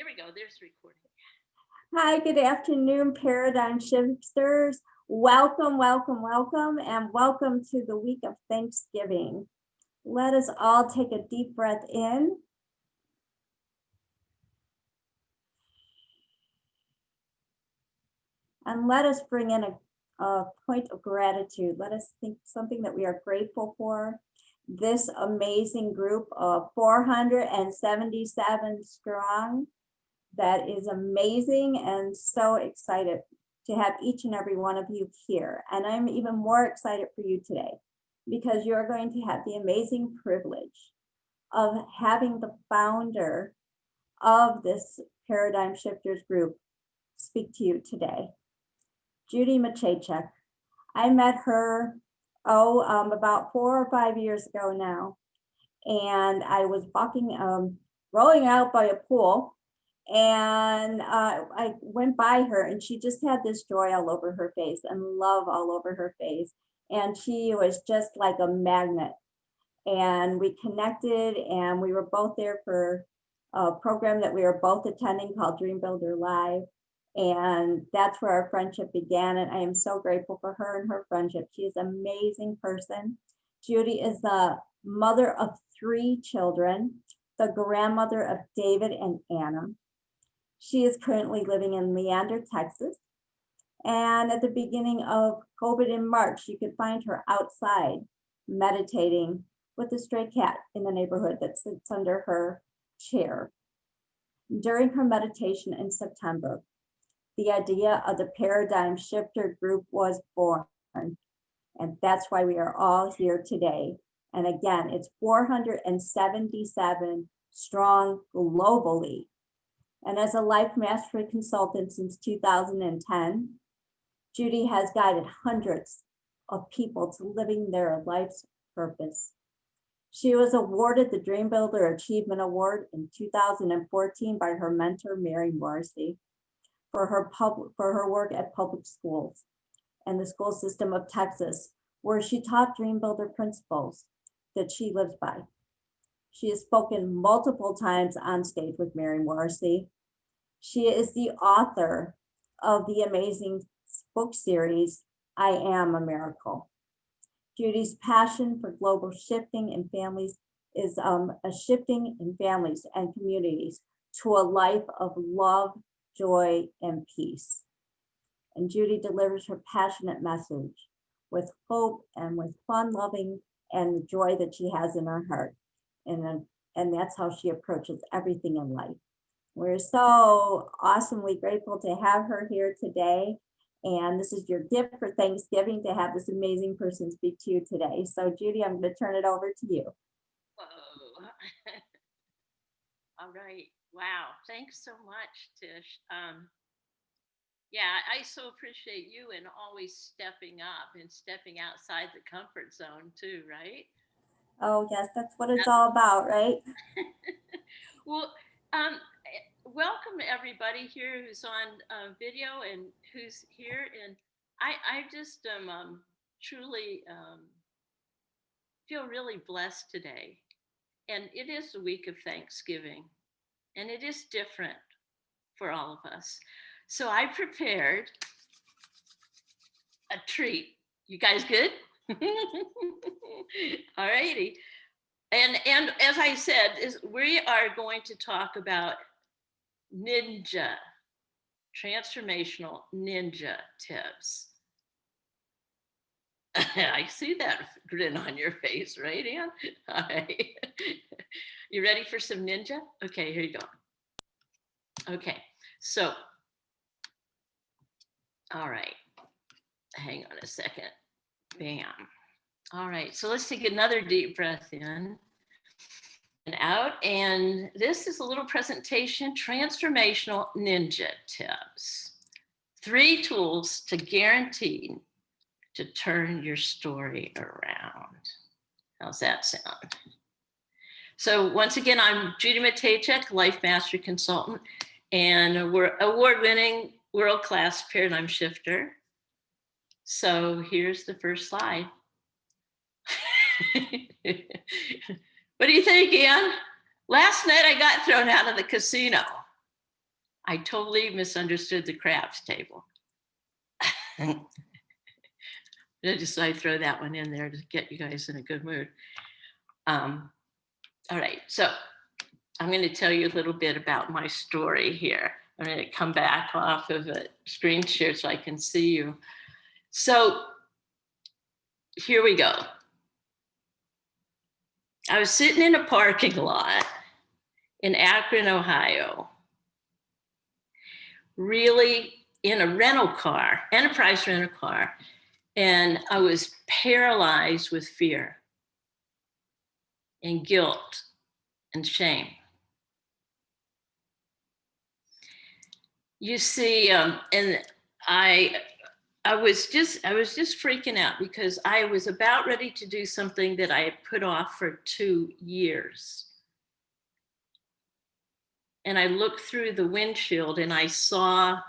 There we go. There's recording. Hi, good afternoon, Paradigm Shifters. Welcome, welcome, welcome, and welcome to the week of Thanksgiving. Let us all take a deep breath in. And let us bring in a point of gratitude. Let us think something that we are grateful for. This amazing group of 477 strong. That is amazing, and so excited to have each and every one of you here. And I'm even more excited for you today because you're going to have the amazing privilege of having the founder of this Paradigm Shifters group speak to you today. Judy Matejczyk. I met her about 4 or 5 years ago now, and I was rolling out by a pool. And I went by her and she just had this joy all over her face and love all over her face. And she was just like a magnet. And we connected and we were both there for a program that we were both attending called Dream Builder Live. And that's where our friendship began. And I am so grateful for her and her friendship. She is an amazing person. Judy is the mother of 3 children, the grandmother of David and Anna. She is currently living in Leander, Texas. And at the beginning of COVID in March, you could find her outside meditating with a stray cat in the neighborhood that sits under her chair. During her meditation in September, the idea of the Paradigm Shifter group was born. And that's why we are all here today. And again, it's 477 strong globally. And as a life mastery consultant since 2010, Judy has guided hundreds of people to living their life's purpose. She was awarded the Dream Builder Achievement Award in 2014 by her mentor, Mary Morrissey, for her work at public schools and the school system of Texas, where she taught Dream Builder principles that she lives by. She has spoken multiple times on stage with Mary Morrissey. She is the author of the amazing book series, I Am a Miracle. Judy's passion for global shifting in families is a shifting in families and communities to a life of love, joy, and peace. And Judy delivers her passionate message with hope and with fun loving and the joy that she has in her heart. And that's how she approaches everything in life. We're so awesomely grateful to have her here today. And this is your gift for Thanksgiving to have this amazing person speak to you today. So Judy, I'm going to turn it over to you. Whoa. All right. Wow. Thanks so much, Tish. Yeah, I so appreciate you and always stepping up and stepping outside the comfort zone too, right? Oh, yes, that's what it's all about, right? Well, welcome everybody here who's on video and who's here. And I just truly feel really blessed today. And it is the week of Thanksgiving, and it is different for all of us. So I prepared a treat. You guys good? All righty. And as I said, we are going to talk about ninja, transformational ninja tips. I see that grin on your face, right, Ann? All right. You ready for some ninja? Okay, here you go. Okay, so, all right. Hang on a second. Bam. All right, so let's take another deep breath in and out. And this is a little presentation, Transformational Ninja Tips. 3 tools to guarantee to turn your story around. How's that sound? So once again, I'm Judy Matejczyk, Life Mastery Consultant, and we're award-winning world-class paradigm shifter. So here's the first slide. What do you think, Ian? Last night I got thrown out of the casino. I totally misunderstood the crafts table. I throw that one in there to get you guys in a good mood. All right, so I'm going to tell you a little bit about my story here. I'm going to come back off of a screen share so I can see you. So here we go. I was sitting in a parking lot in Akron, Ohio, really in a rental car, enterprise rental car, and I was paralyzed with fear and guilt and shame. You see, and I was just freaking out because I was about ready to do something that I had put off for 2 years. And I looked through the windshield and I saw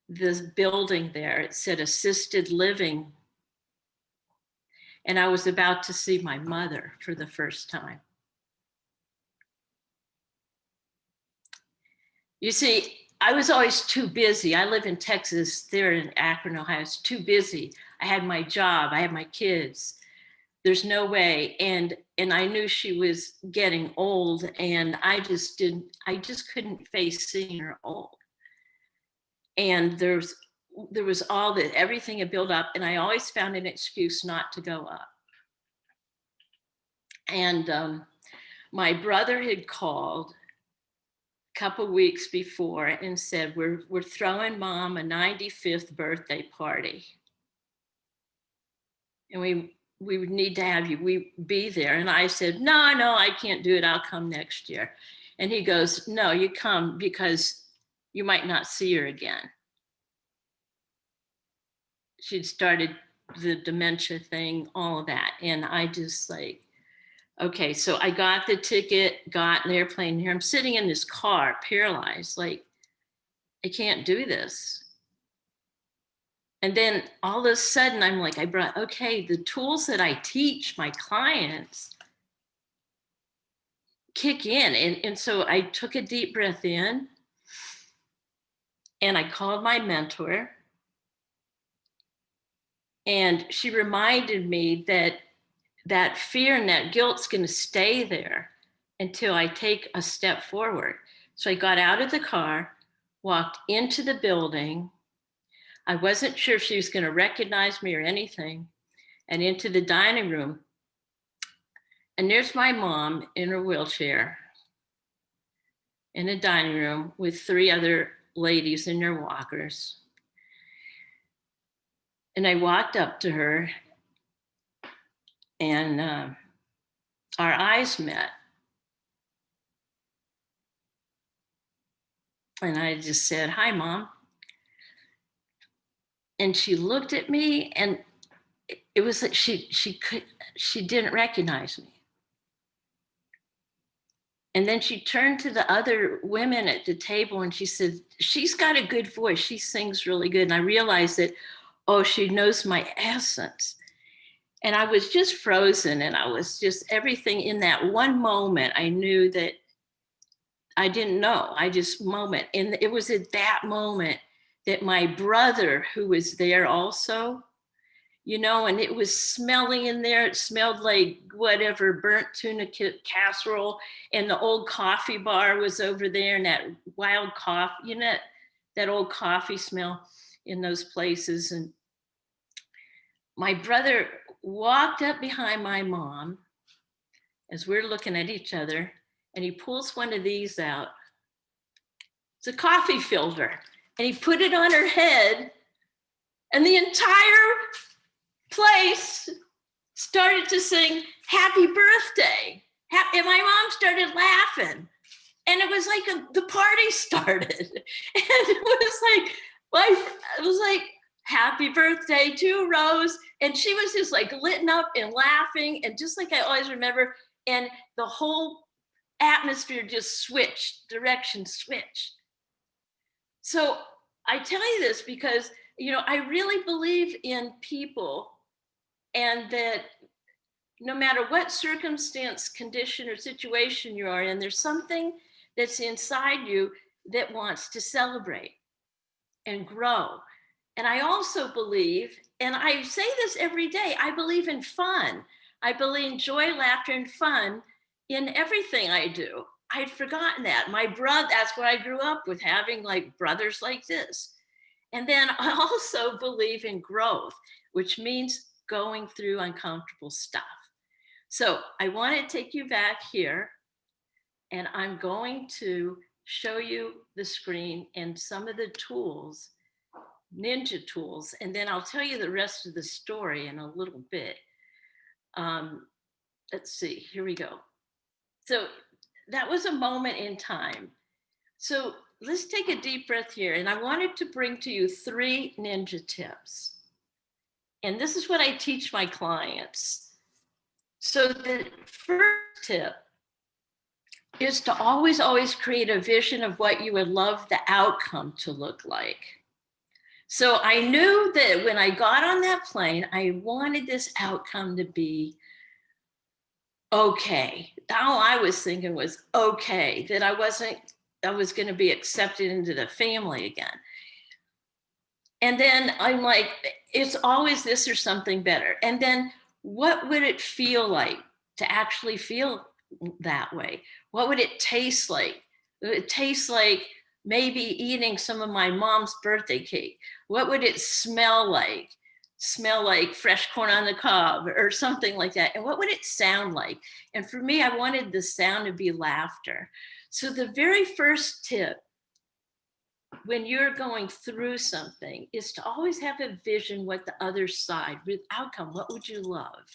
this building there. It said assisted living. And I was about to see my mother for the first time. You see, I was always too busy. I live in Texas, there in Akron, Ohio. It's too busy. I had my job, I had my kids. There's no way. And I knew she was getting old, and I just couldn't face seeing her old. And there was all that, everything had built up, and I always found an excuse not to go up. And my brother had called couple weeks before and said, we're throwing mom a 95th birthday party. And we would need to have you be there. And I said, no, I can't do it. I'll come next year. And he goes, no, you come because you might not see her again. She'd started the dementia thing, all of that. And I just like, okay, so I got the ticket, got an airplane here. I'm sitting in this car, paralyzed, like, I can't do this. And then all of a sudden, I'm like, okay, the tools that I teach my clients kick in. And so I took a deep breath in and I called my mentor. And she reminded me that fear and that guilt's going to stay there until I take a step forward. So I got out of the car, walked into the building. I wasn't sure if she was going to recognize me or anything, and into the dining room. And there's my mom in her wheelchair in a dining room with 3 other ladies in their walkers. And I walked up to her, and our eyes met. And I just said, hi, Mom. And she looked at me, and it was like she didn't recognize me. And then she turned to the other women at the table and she said, she's got a good voice. She sings really good. And I realized that, oh, she knows my essence. And I was just frozen, and I was just everything in that one moment. I knew that I didn't know. And it was at that moment that my brother, who was there also, and it was smelling in there. It smelled like whatever, burnt tuna casserole. And the old coffee bar was over there, and that wild coffee, that old coffee smell in those places. And my brother walked up behind my mom as we're looking at each other, and he pulls one of these out. It's a coffee filter. And he put it on her head, and the entire place started to sing happy birthday. And my mom started laughing. And it was like the party started. And it was like, happy birthday to Rose. And she was just like lit up and laughing. And just like I always remember, and the whole atmosphere just switched, direction switched. So I tell you this because, I really believe in people, and that no matter what circumstance, condition, or situation you are in, there's something that's inside you that wants to celebrate and grow. And I also believe, and I say this every day, I believe in fun. I believe in joy, laughter, and fun in everything I do. I'd forgotten that. My brother, that's what I grew up with, having like brothers like this. And then I also believe in growth, which means going through uncomfortable stuff. So I want to take you back here, and I'm going to show you the screen and some of the tools, ninja tools, and then I'll tell you the rest of the story in a little bit. Let's see, here we go. So that was a moment in time. So let's take a deep breath here. And I wanted to bring to you 3 ninja tips. And this is what I teach my clients. So the first tip is to always create a vision of what you would love the outcome to look like. So I knew that when I got on that plane, I wanted this outcome to be okay. All I was thinking was okay, that I was going to be accepted into the family again. And then I'm like, it's always this or something better. And then what would it feel like to actually feel that way? What would it taste like? Would it taste like maybe eating some of my mom's birthday cake? What would it smell like? Smell like fresh corn on the cob or something like that. And what would it sound like? And for me, I wanted the sound to be laughter. So the very first tip when you're going through something is to always have a vision what the other side, with outcome, what would you love?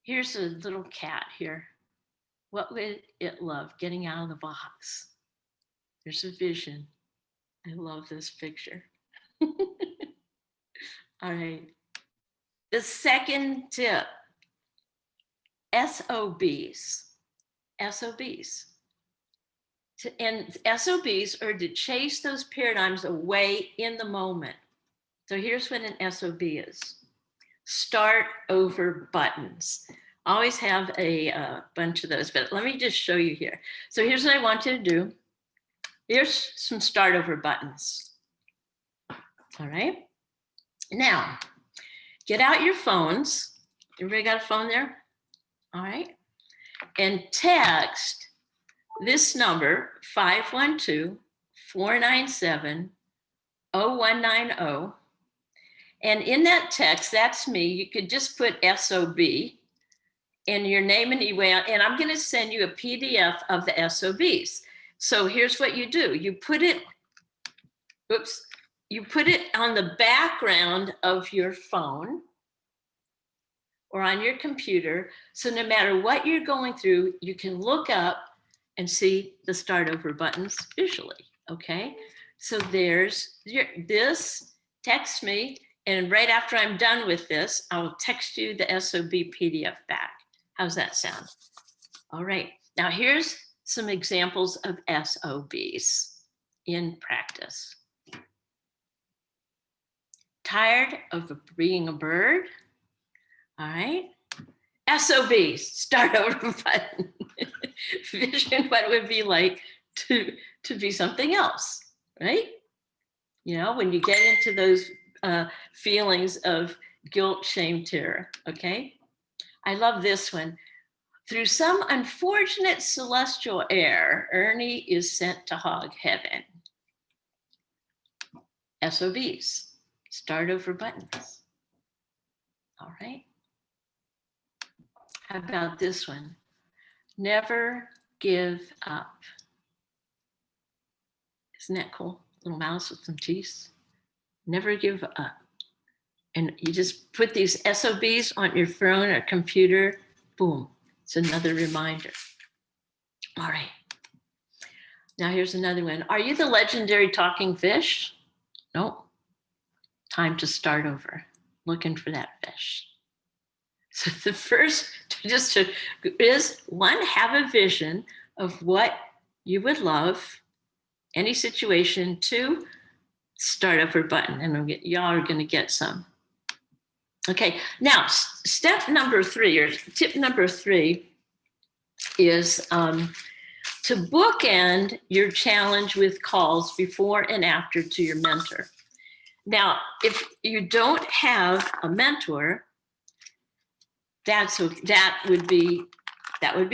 Here's a little cat here. What would it love getting out of the box? There's a vision. I love this picture. All right. The second tip, SOBs. SOBs. And SOBs are to chase those paradigms away in the moment. So here's what an SOB is. Start over buttons. Always have a bunch of those, but let me just show you here. So here's what I want you to do. Here's some start over buttons. All right. Now, get out your phones. Everybody got a phone there? All right. And text this number, 512-497-0190. And in that text, that's me. You could just put SOB and your name and email, and I'm going to send you a PDF of the SOBs. So here's what you do. You put it, you put it on the background of your phone or on your computer. So no matter what you're going through, you can look up and see the start over buttons visually, okay? So there's this, text me, and right after I'm done with this, I will text you the SOB PDF back. How's that sound? All right, now here's some examples of SOBs in practice. Tired of being a bird? All right. SOBs, start over button. Vision what it would be like to be something else, right? You know, when you get into those feelings of guilt, shame, terror, okay? I love this one. Through some unfortunate celestial air, Ernie is sent to hog heaven. SOBs, start over buttons. All right. How about this one? Never give up. Isn't that cool? Little mouse with some teeth. Never give up. And you just put these SOBs on your phone or computer. Boom. It's another reminder. All right. Now here's another one. Are you the legendary talking fish? Nope. Time to start over. Looking for that fish. So the first, is one, have a vision of what you would love, any situation. 2, start over button, and y'all are going to get some. Okay, now step number 3, or tip number 3 is to bookend your challenge with calls before and after to your mentor. Now, if you don't have a mentor, that would be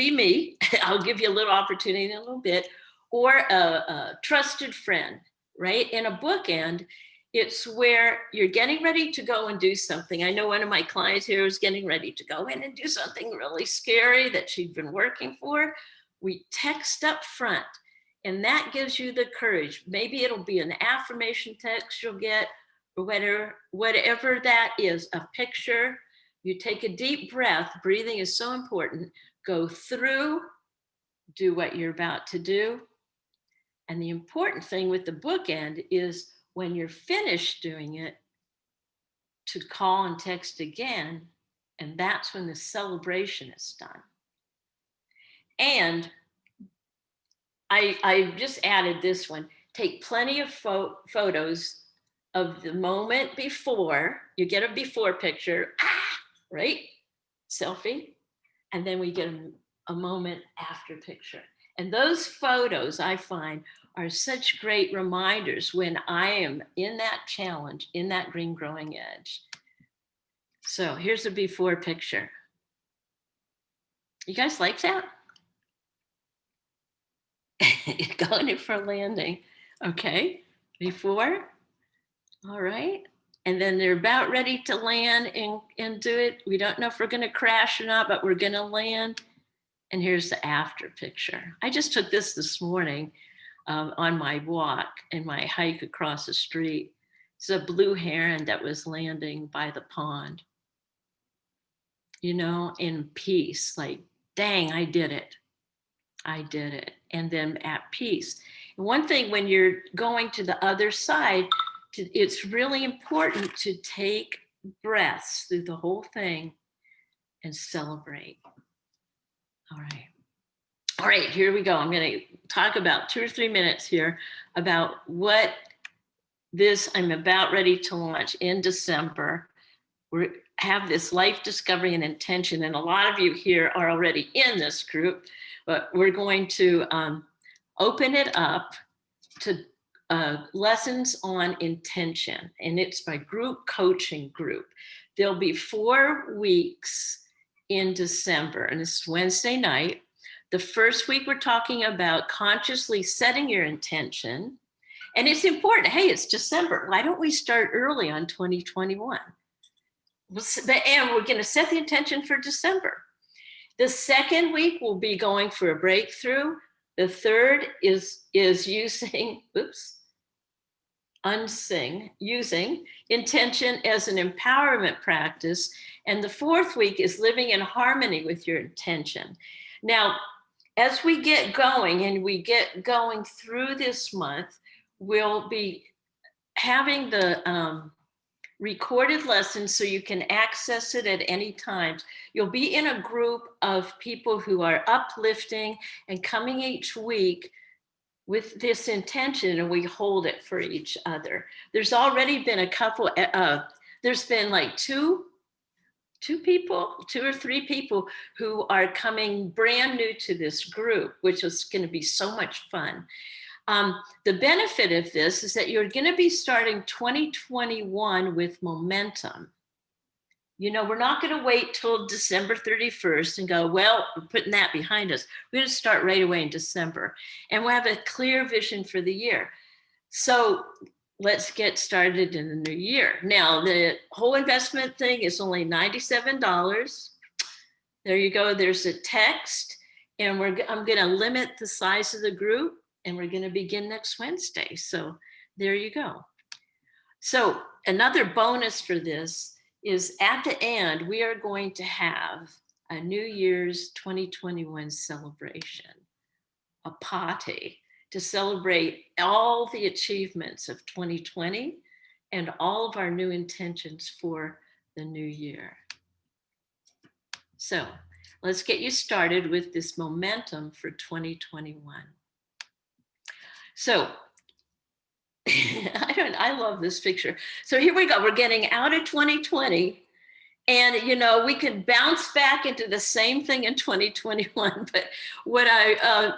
me. I'll give you a little opportunity in a little bit, or a trusted friend, right? In a bookend, it's where you're getting ready to go and do something. I know one of my clients here is getting ready to go in and do something really scary that she'd been working for. We text up front, and that gives you the courage. Maybe it'll be an affirmation text you'll get, or whatever that is, a picture. You take a deep breath. Breathing is so important. Go through, do what you're about to do. And the important thing with the bookend is when you're finished doing it, to call and text again. And that's when the celebration is done. And I just added this one. Take plenty of photos of the moment before. You get a before picture, right? Selfie. And then we get a moment after picture. And those photos, I find, are such great reminders when I am in that challenge, in that green growing edge. So here's a before picture. You guys like that? Going in for a landing. Okay, before. All right. And then they're about ready to land and do it. We don't know if we're going to crash or not, but we're going to land. And here's the after picture. I just took this morning on my walk and my hike across the street. It's a blue heron that was landing by the pond, you know, in peace, like, dang, I did it. I did it. And then at peace. And one thing, when you're going to the other side, it's really important to take breaths through the whole thing and celebrate. All right. All right, here we go. I'm going to talk about 2 or 3 minutes here about what I'm about ready to launch in December. We have this life discovery and intention, and a lot of you here are already in this group, but we're going to open it up to lessons on intention, and it's my group coaching group. There'll be 4 weeks in December, and this is Wednesday night. The first week, we're talking about consciously setting your intention. And it's important. Hey, it's December. Why don't we start early on 2021? And we're going to set the intention for December. The second week, we'll be going for a breakthrough. The third is using intention as an empowerment practice. And the fourth week is living in harmony with your intention. Now, as we get going and we get going through this month, we'll be having the recorded lessons so you can access it at any time. You'll be in a group of people who are uplifting and coming each week with this intention, and we hold it for each other. There's already been a couple, there's been like two or three people who are coming brand new to this group, which is going to be so much fun. The benefit of this is that you're going to be starting 2021 with momentum. You know, we're not going to wait till December 31st and go, well, we're putting that behind us. We're going to start right away in December, and we'll have a clear vision for the year. So let's get started in the new year. Now, the whole investment thing is only $97. There you go. There's a text, and I'm going to limit the size of the group, and we're going to begin next Wednesday. So there you go. So another bonus for this is at the end, we are going to have a New Year's 2021 celebration, a party to celebrate all the achievements of 2020 and all of our new intentions for the new year. So let's get you started with this momentum for 2021. So I love this picture. So here we go. We're getting out of 2020 And, we could bounce back into the same thing in 2021. But what I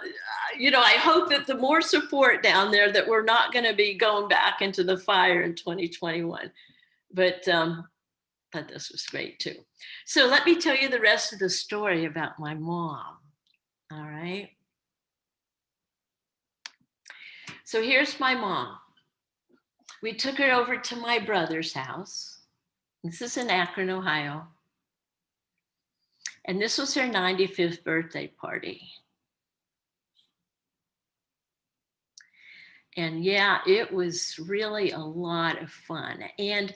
hope that the more support down there, that we're not going to be going back into the fire in 2021. But this was great too. So let me tell you the rest of the story about my mom. All right. So here's my mom. We took her over to my brother's house. This is in Akron, Ohio. And this was her 95th birthday party. And yeah, it was really a lot of fun. And,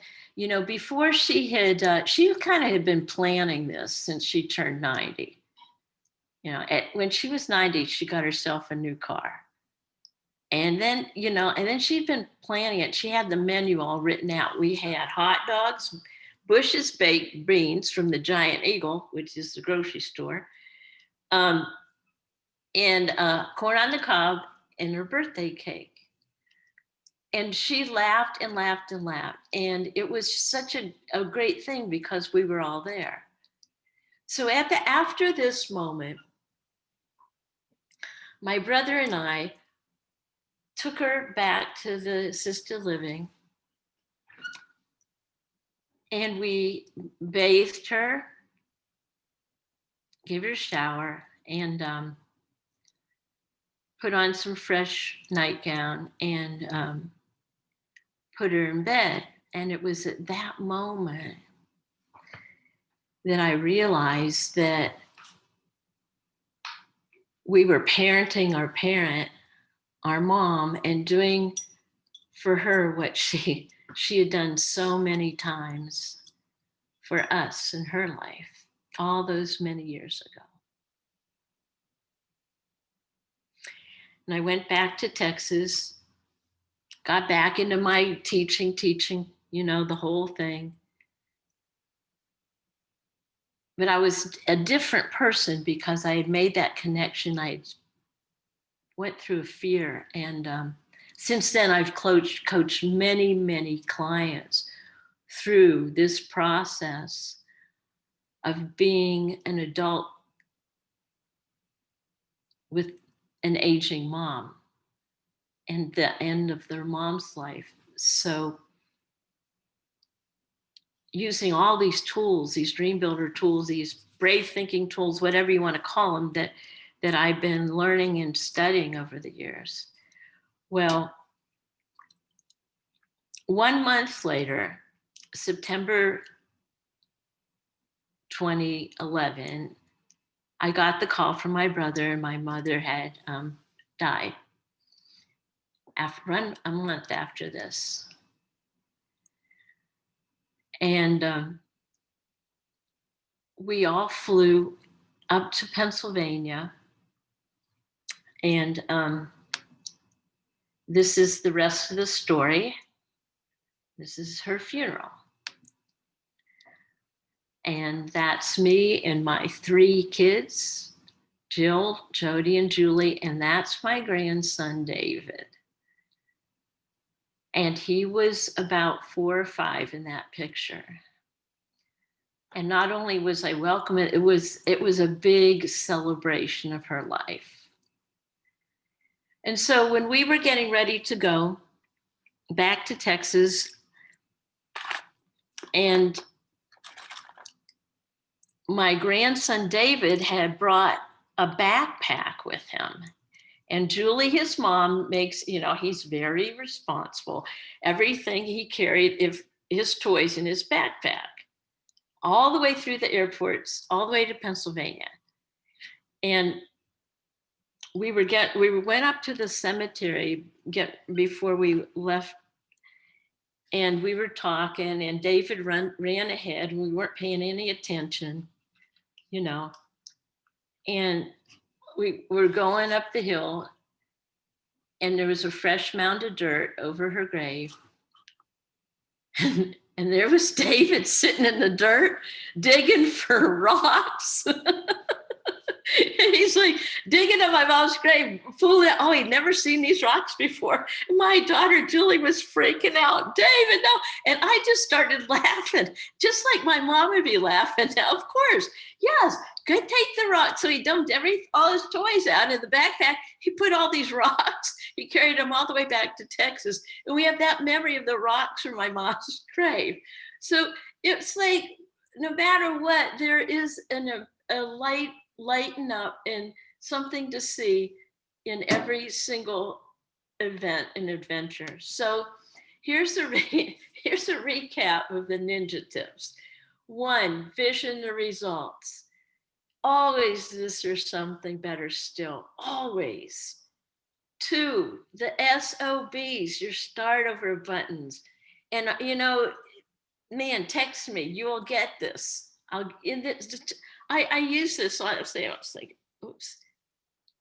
before she kind of had been planning this since she turned 90. When she was 90, she got herself a new car. And then, she'd been planning it. She had the menu all written out. We had hot dogs, Bush's baked beans from the Giant Eagle, which is the grocery store, and corn on the cob, and her birthday cake. And she laughed and laughed and laughed. And it was such a great thing because we were all there. So after this moment, my brother and I took her back to the assisted living, and we bathed her, gave her a shower, and put on some fresh nightgown and put her in bed. And it was at that moment that I realized that we were parenting our parent, our mom, and doing for her what she had done so many times for us in her life, all those many years ago. And I went back to Texas, got back into my teaching, the whole thing. But I was a different person because I had made that connection. I went through fear. And since then, I've coached many, many clients through this process of being an adult with an aging mom and the end of their mom's life. So using all these tools, these dream builder tools, these brave thinking tools, whatever you want to call them, that I've been learning and studying over the years. Well, 1 month later, September 2011, I got the call from my brother, and my mother had died a month after this. And we all flew up to Pennsylvania, and this is the rest of the story. This is her funeral. And that's me and my 3 kids, Jill, Jody, and Julie, and that's my grandson, David. And he was about 4 or 5 in that picture. And not only was I welcome, it was a big celebration of her life. And so when we were getting ready to go back to Texas, and my grandson David had brought a backpack with him. And Julie, his mom, makes, he's very responsible. Everything he carried, his toys in his backpack, all the way through the airports, all the way to Pennsylvania. And we went up to the cemetery before we left, and we were talking, and David ran ahead, and we weren't paying any attention, and we were going up the hill, and there was a fresh mound of dirt over her grave. And there was David sitting in the dirt, digging for rocks. And he's like digging up my mom's grave, fooling. Oh, he'd never seen these rocks before. And my daughter Julie was freaking out. David, no. And I just started laughing, just like my mom would be laughing. Now, of course, yes, go take the rocks. So he dumped all his toys out in the backpack. He put all these rocks. He carried them all the way back to Texas. And we have that memory of the rocks from my mom's grave. So it's like, no matter what, there is a lighten up and something to see in every single event and adventure. So here's a recap of the ninja tips. 1, vision the results. Always this or something better still, always. 2, the SOBs, your start over buttons. And man, text me, you will get this. I use this, I was like, oops.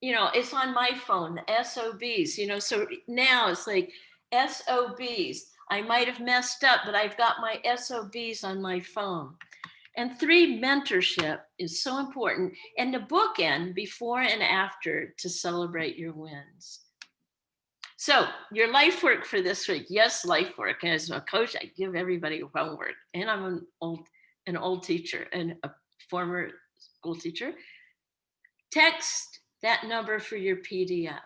It's on my phone, the SOBs, so now it's like SOBs. I might have messed up, but I've got my SOBs on my phone. And 3, mentorship is so important. And the bookend before and after to celebrate your wins. So your life work for this week. Yes, life work. As a coach, I give everybody homework. And I'm an old teacher and a former school teacher. Text that number for your PDF.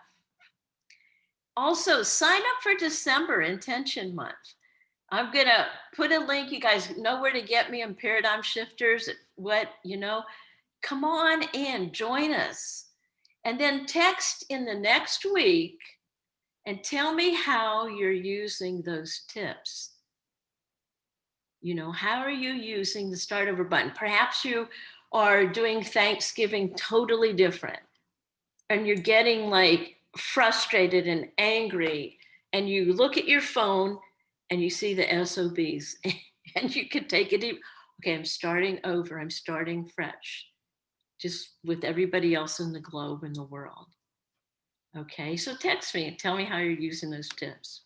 Also, sign up for December Intention Month. I'm going to put a link. You guys know where to get me in Paradigm Shifters. Come on in, join us. And then text in the next week and tell me how you're using those tips. How are you using the start over button? Perhaps you are doing Thanksgiving totally different and you're getting like frustrated and angry and you look at your phone and you see the SOBs and you can take it. Okay, I'm starting over. I'm starting fresh, just with everybody else in the globe and the world. Okay, so text me and tell me how you're using those tips.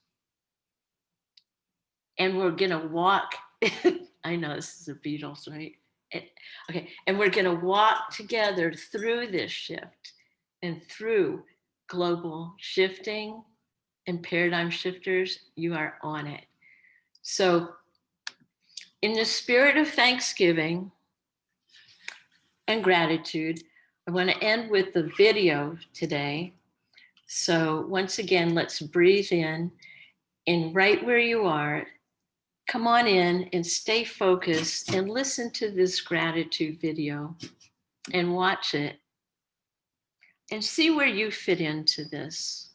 And we're gonna walk. I know this is the Beatles, right? Okay, and we're gonna walk together through this shift and through global shifting and paradigm shifters. You are on it. So in the spirit of Thanksgiving and gratitude, I want to end with the video today. So once again, let's breathe in, and right where you are, come on in and stay focused and listen to this gratitude video and watch it and see where you fit into this.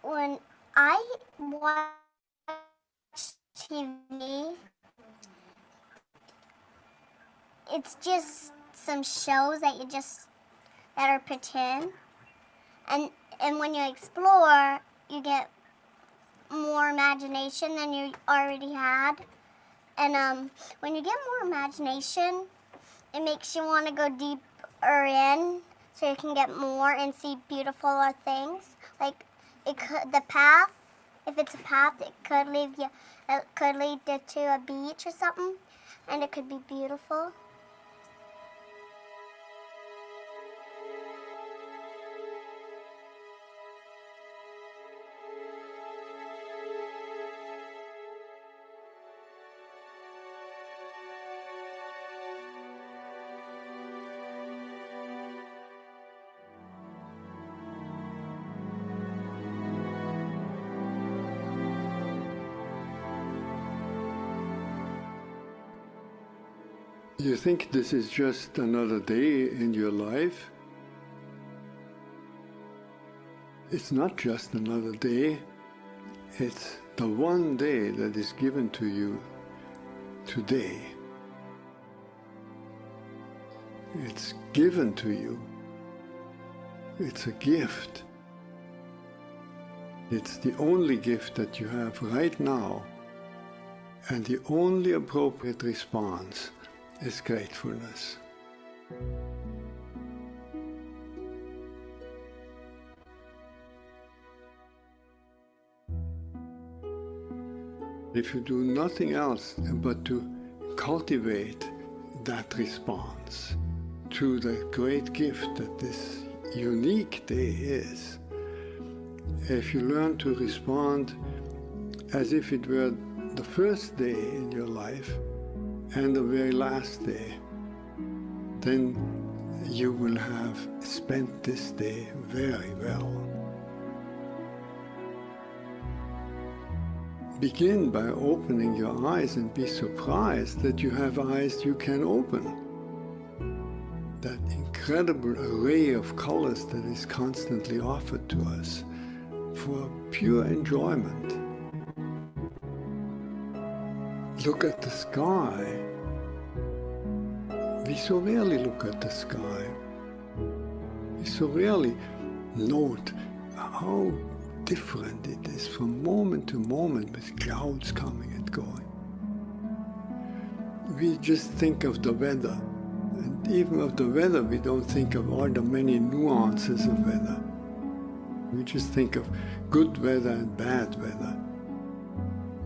When I watch TV, it's just some shows that are pretend, and when you explore, you get more imagination than you already had, and when you get more imagination, it makes you want to go deeper in, so you can get more and see beautiful things. Like the path. If it's a path, it could lead you to a beach or something, and it could be beautiful. You think this is just another day in your life? It's not just another day. It's the one day that is given to you today. It's given to you. It's a gift. It's the only gift that you have right now, and the only appropriate response is gratefulness. If you do nothing else but to cultivate that response to the great gift that this unique day is, if you learn to respond as if it were the first day in your life and the very last day, then you will have spent this day very well. Begin by opening your eyes and be surprised that you have eyes you can open. That incredible array of colors that is constantly offered to us for pure enjoyment. Look at the sky. We so rarely look at the sky. We so rarely note how different it is from moment to moment with clouds coming and going. We just think of the weather, and even of the weather we don't think of all the many nuances of weather. We just think of good weather and bad weather.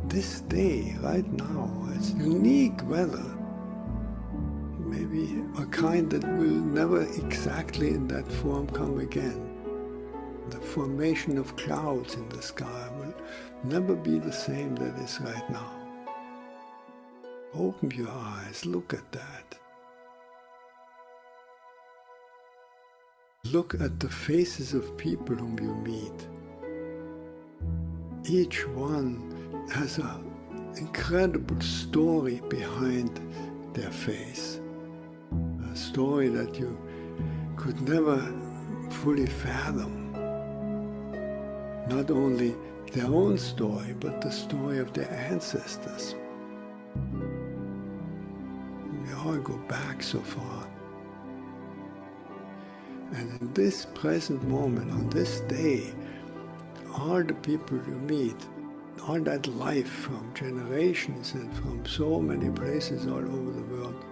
This day, right now, is unique weather. Maybe a kind that will never exactly in that form come again. The formation of clouds in the sky will never be the same that is right now. Open your eyes, look at that. Look at the faces of people whom you meet. Each one has an incredible story behind their face. A story that you could never fully fathom. Not only their own story, but the story of their ancestors. We all go back so far. And in this present moment, on this day, all the people you meet, all that life from generations and from so many places all over the world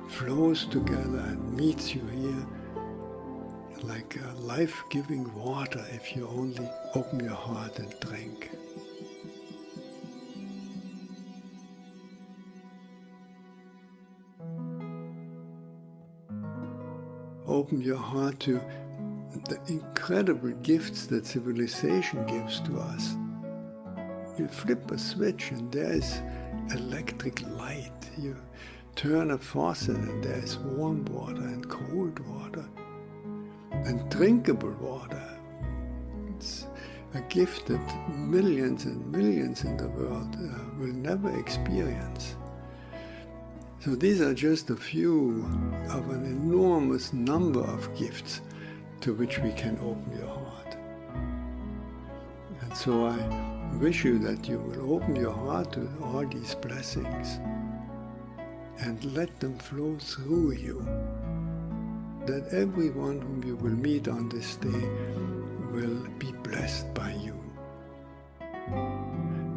flows together and meets you here like a life-giving water if you only open your heart and drink. Open your heart to the incredible gifts that civilization gives to us. You flip a switch and there is electric light. You turn a faucet and there is warm water and cold water and drinkable water. It's a gift that millions and millions in the world will never experience. So these are just a few of an enormous number of gifts to which we can open your heart. And so I wish you that you will open your heart to all these blessings and let them flow through you. That everyone whom you will meet on this day will be blessed by you.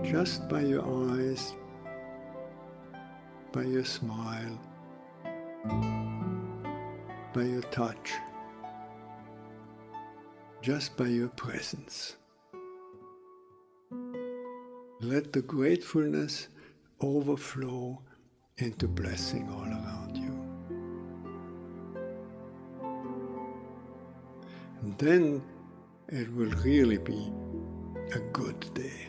Just by your eyes, by your smile, by your touch, just by your presence. Let the gratefulness overflow into blessing all around you. And then it will really be a good day.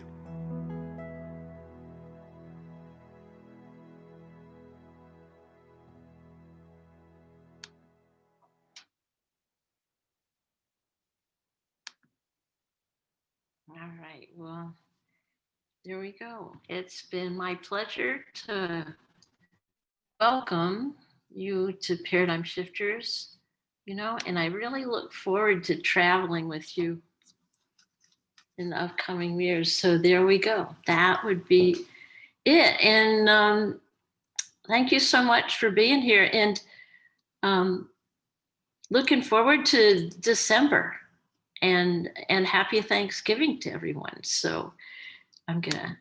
All right, well, there we go. It's been my pleasure to welcome you to Paradigm Shifters, and I really look forward to traveling with you in the upcoming years. So there we go. That would be it. And thank you so much for being here. And looking forward to December, and happy Thanksgiving to everyone. So I'm gonna